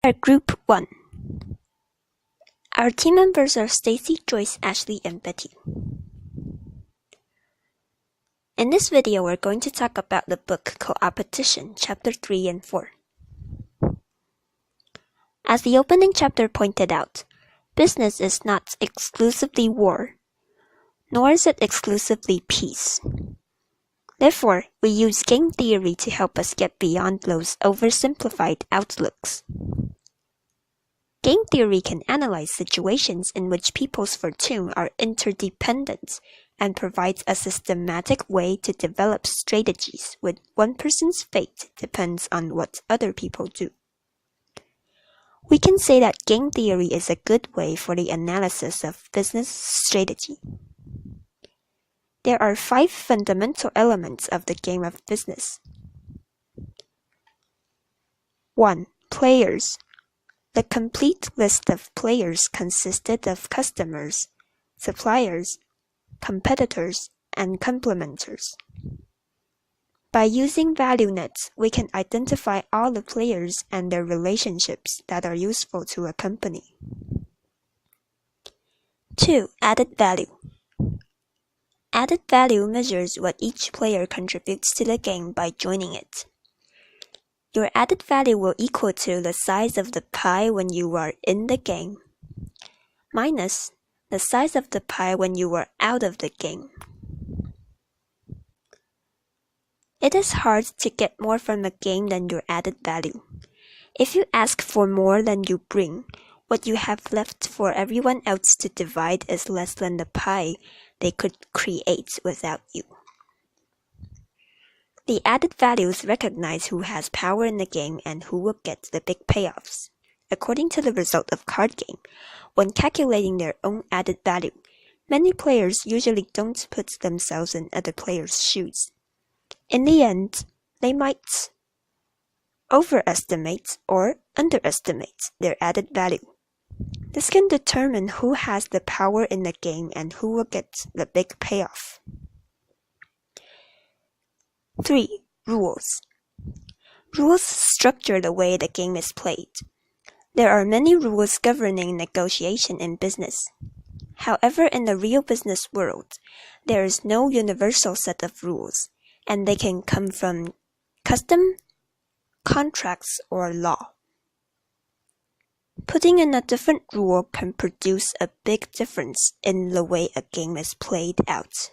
Our Group 1. Our team members are Stacy, Joyce, Ashley, and Betty. In this video, we're going to talk about the book Co-opetition, Chapter 3 and 4. As the opening chapter pointed out, business is not exclusively war, nor is it exclusively peace. Therefore, we use game theory to help us get beyond those oversimplified outlooks. Game theory can analyze situations in which people's fortune are interdependent and provides a systematic way to develop strategies when one person's fate depends on what other people do. We can say that game theory is a good way for the analysis of business strategy. There are 5 fundamental elements of the game of business. 1. Players. The complete list of players consisted of customers, suppliers, competitors, and complementers. By using value nets, we can identify all the players and their relationships that are useful to a company. 2. Added value. Added value measures what each player contributes to the game by joining it. Your added value will equal to the size of the pie when you are in the game, minus the size of the pie when you are out of the game. It is hard to get more from a game than your added value. If you ask for more than you bring, what you have left for everyone else to divide is less than the pie they could create without you. The added values recognize who has power in the game and who will get the big payoffs. According to the result of card game, when calculating their own added value, many players usually don't put themselves in other players' shoes. In the end, they might overestimate or underestimate their added value. This can determine who has the power in the game and who will get the big payoff. 3. Rules. Rules structure the way the game is played. There are many rules governing negotiation in business. However, in the real business world, there is no universal set of rules, and they can come from custom, contracts, or law. Putting in a different rule can produce a big difference in the way a game is played out.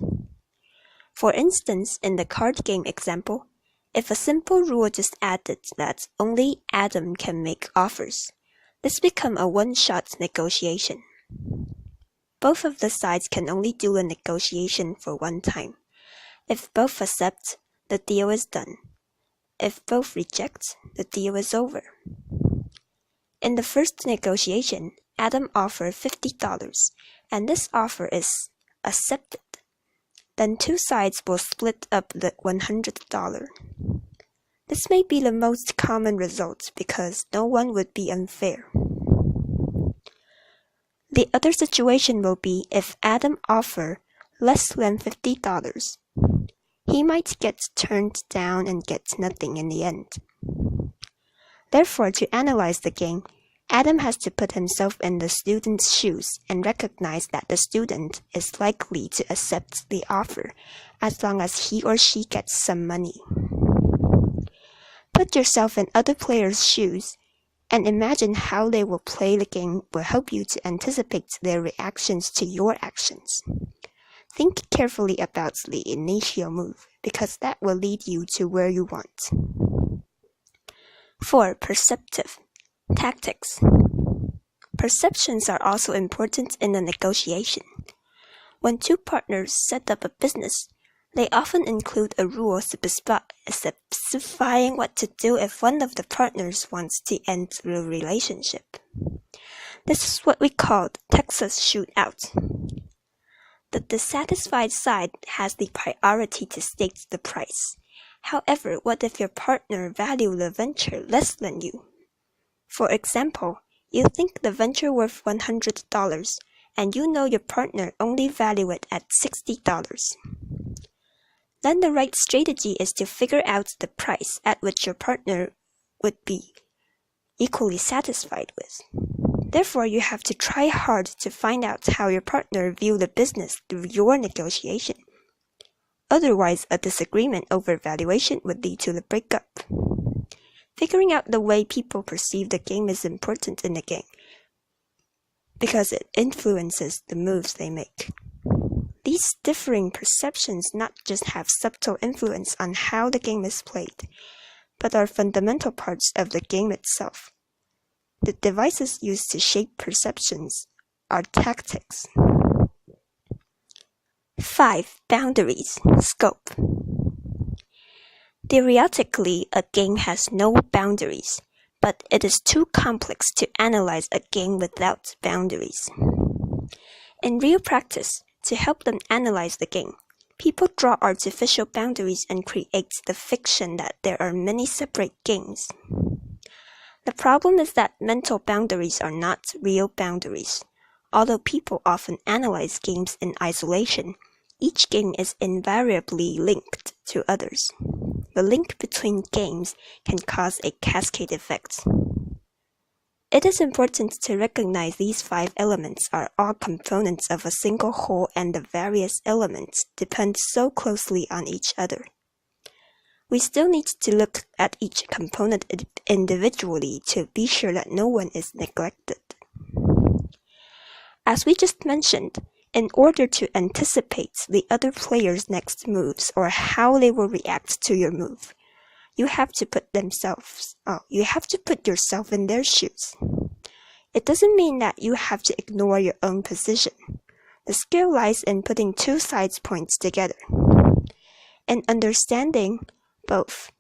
For instance, in the card game example, if a simple rule just added that only Adam can make offers, this becomes a one-shot negotiation. Both of the sides can only do a negotiation for one time. If both accept, the deal is done. If both reject, the deal is over. In the first negotiation, Adam offered $50, and this offer is accepted. Then 2 sides will split up the $100. This may be the most common result because no one would be unfair. The other situation will be if Adam offers less than $50. He might get turned down and get nothing in the end. Therefore, to analyze the game, Adam has to put himself in the student's shoes and recognize that the student is likely to accept the offer as long as he or she gets some money. Put yourself in other players' shoes and imagine how they will play the game will help you to anticipate their reactions to your actions. Think carefully about the initial move because that will lead you to where you want. 4. Perceptive. Tactics. Perceptions are also important in a negotiation. When 2 partners set up a business, they often include a rule specifying what to do if one of the partners wants to end the relationship. This is what we call Texas shootout. The dissatisfied side has the priority to state the price. However, what if your partner values the venture less than you? For example, you think the venture worth $100, and you know your partner only values it at $60. Then the right strategy is to figure out the price at which your partner would be equally satisfied with. Therefore, you have to try hard to find out how your partner views the business through your negotiation. Otherwise, a disagreement over valuation would lead to the breakup. Figuring out the way people perceive the game is important in the game because it influences the moves they make. These differing perceptions not just have subtle influence on how the game is played, but are fundamental parts of the game itself. The devices used to shape perceptions are tactics. 5. Boundaries, scope. Theoretically, a game has no boundaries, but it is too complex to analyze a game without boundaries. In real practice, to help them analyze the game, people draw artificial boundaries and create the fiction that there are many separate games. The problem is that mental boundaries are not real boundaries. Although people often analyze games in isolation, each game is invariably linked to others. The link between games can cause a cascade effect. It is important to recognize these 5 elements are all components of a single whole and the various elements depend so closely on each other. We still need to look at each component individually to be sure that no one is neglected. As we just mentioned, in order to anticipate the other player's next moves or how they will react to your move, you have to put yourself in their shoes. It doesn't mean that you have to ignore your own position. The skill lies in putting 2 sides points together and understanding both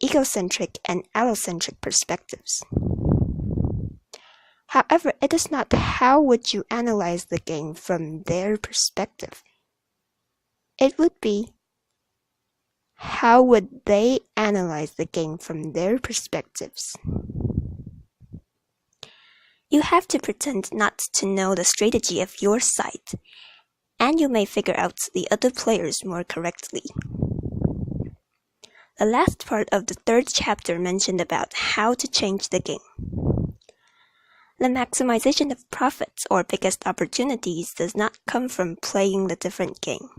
egocentric and allocentric perspectives. However, it is not how would you analyze the game from their perspective. It would be how would they analyze the game from their perspectives. You have to pretend not to know the strategy of your side, and you may figure out the other players more correctly. The last part of the 3rd chapter mentioned about how to change the game. The maximization of profits or biggest opportunities does not come from playing the different game,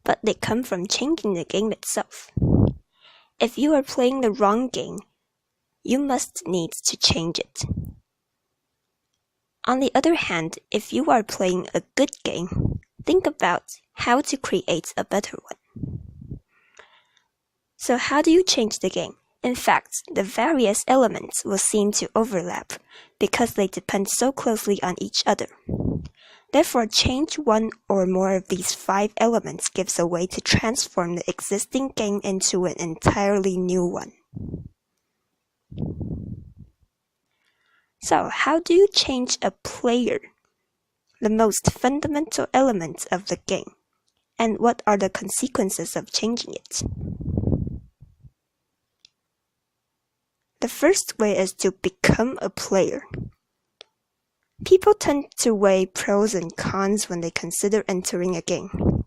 but they come from changing the game itself. If you are playing the wrong game, you must need to change it. On the other hand, if you are playing a good game, think about how to create a better one. So how do you change the game? In fact, the various elements will seem to overlap because they depend so closely on each other. Therefore, change one or more of these 5 elements gives a way to transform the existing game into an entirely new one. So, how do you change a player, the most fundamental element of the game, and what are the consequences of changing it? The first way is to become a player. People tend to weigh pros and cons when they consider entering a game.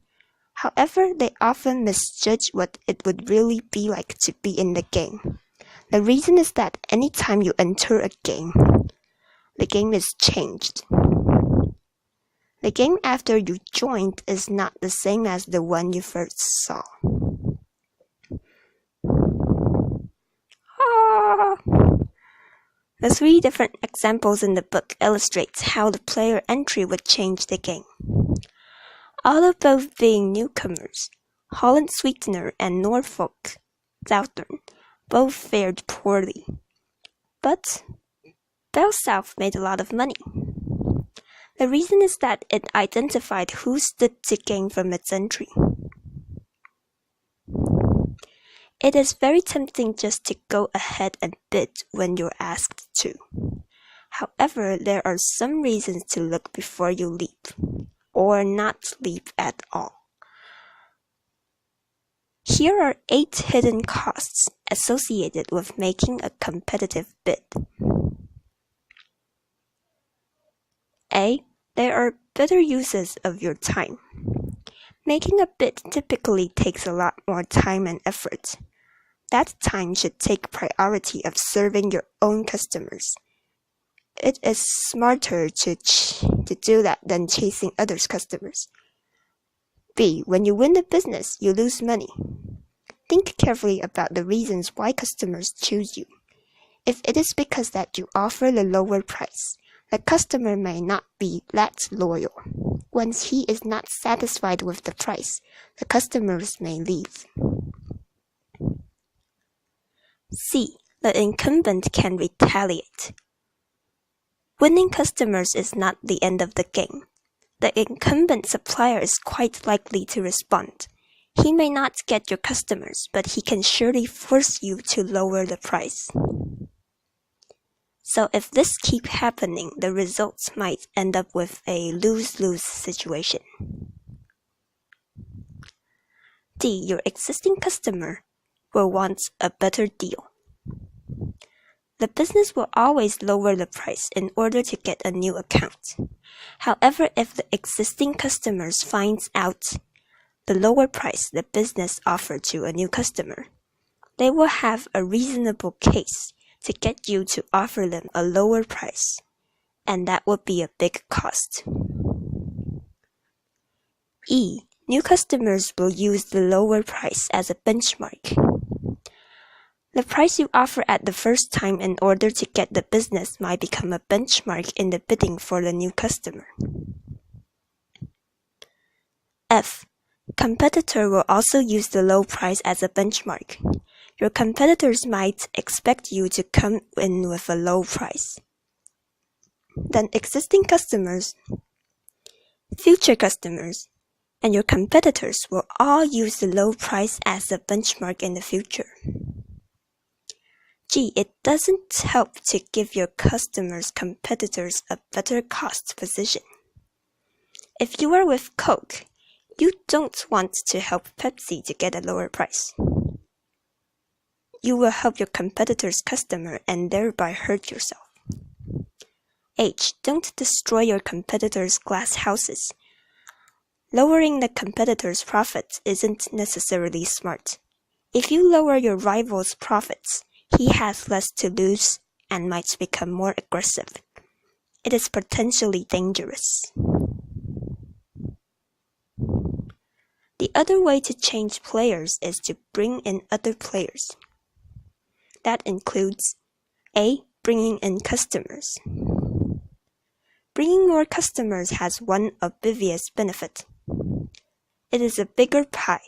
However, they often misjudge what it would really be like to be in the game. The reason is that anytime you enter a game, the game is changed. The game after you joined is not the same as the one you first saw. The 3 different examples in the book illustrates how the player entry would change the game. Although both being newcomers, Holland Sweetener and Norfolk Southern both fared poorly. But Bell South made a lot of money. The reason is that it identified who stood to gain from its entry. It is very tempting just to go ahead and bid when you're asked to. However, there are some reasons to look before you leap, or not leap at all. Here are 8 hidden costs associated with making a competitive bid. A. There are better uses of your time. Making a bid typically takes a lot more time and effort. that time should take priority of serving your own customers. It is smarter to do that than chasing others' customers. B. When you win the business, you lose money. Think carefully about the reasons why customers choose you. If it is because that you offer the lower price, the customer may not be that loyal. Once he is not satisfied with the price, the customers may leave. C. The incumbent can retaliate. Winning customers is not the end of the game. The incumbent supplier is quite likely to respond. He may not get your customers, but he can surely force you to lower the price. So if this keeps happening, the results might end up with a lose-lose situation. D. Your existing customer will want a better deal. The business will always lower the price in order to get a new account. However, if the existing customers finds out the lower price the business offered to a new customer, they will have a reasonable case to get you to offer them a lower price, and that would be a big cost. E. New customers will use the lower price as a benchmark. The price you offer at the first time in order to get the business might become a benchmark in the bidding for the new customer. F. Competitor will also use the low price as a benchmark. Your competitors might expect you to come in with a low price. Then existing customers, future customers, and your competitors will all use the low price as a benchmark in the future. G. It doesn't help to give your competitors a better cost position. If you are with Coke, you don't want to help Pepsi to get a lower price. You will help your competitor's customer and thereby hurt yourself. H. Don't destroy your competitor's glass houses. Lowering the competitor's profits isn't necessarily smart. If you lower your rival's profits, he has less to lose and might become more aggressive. It is potentially dangerous. The other way to change players is to bring in other players. That includes A. Bringing in customers. Bringing more customers has one obvious benefit. It is a bigger pie.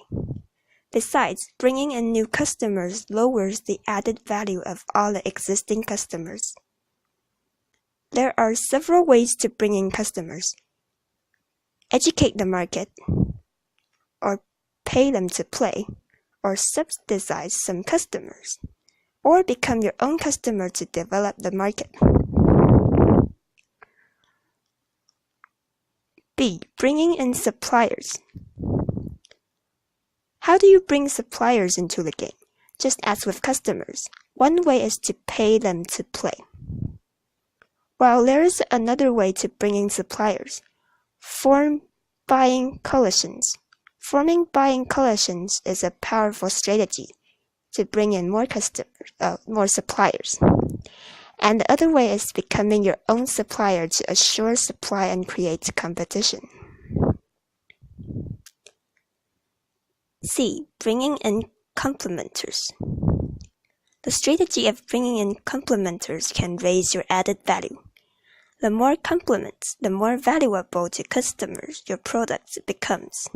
Besides, bringing in new customers lowers the added value of all the existing customers. There are several ways to bring in customers. Educate the market, or pay them to play, or subsidize some customers, or become your own customer to develop the market. B. Bringing in suppliers. How do you bring suppliers into the game? Just as with customers, one way is to pay them to play. While there is another way to bring in suppliers. Form buying coalitions. Forming buying coalitions is a powerful strategy to bring in more suppliers. And the other way is becoming your own supplier to assure supply and create competition. C. Bringing in complementers. The strategy of bringing in complementers can raise your added value. The more complements, the more valuable to customers your product becomes.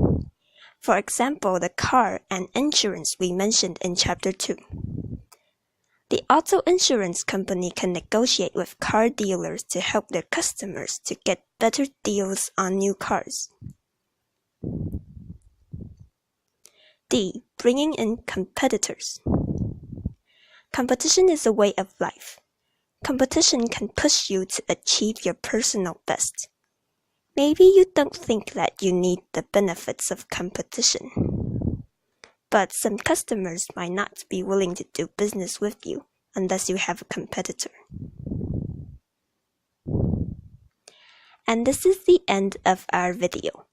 For example, the car and insurance we mentioned in Chapter 2. The auto insurance company can negotiate with car dealers to help their customers to get better deals on new cars. D. Bringing in competitors. Competition is a way of life. Competition can push you to achieve your personal best. Maybe you don't think that you need the benefits of competition. But some customers might not be willing to do business with you unless you have a competitor. And this is the end of our video.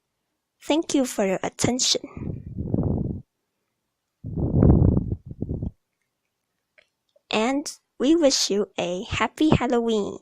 Thank you for your attention. and we wish you a happy Halloween.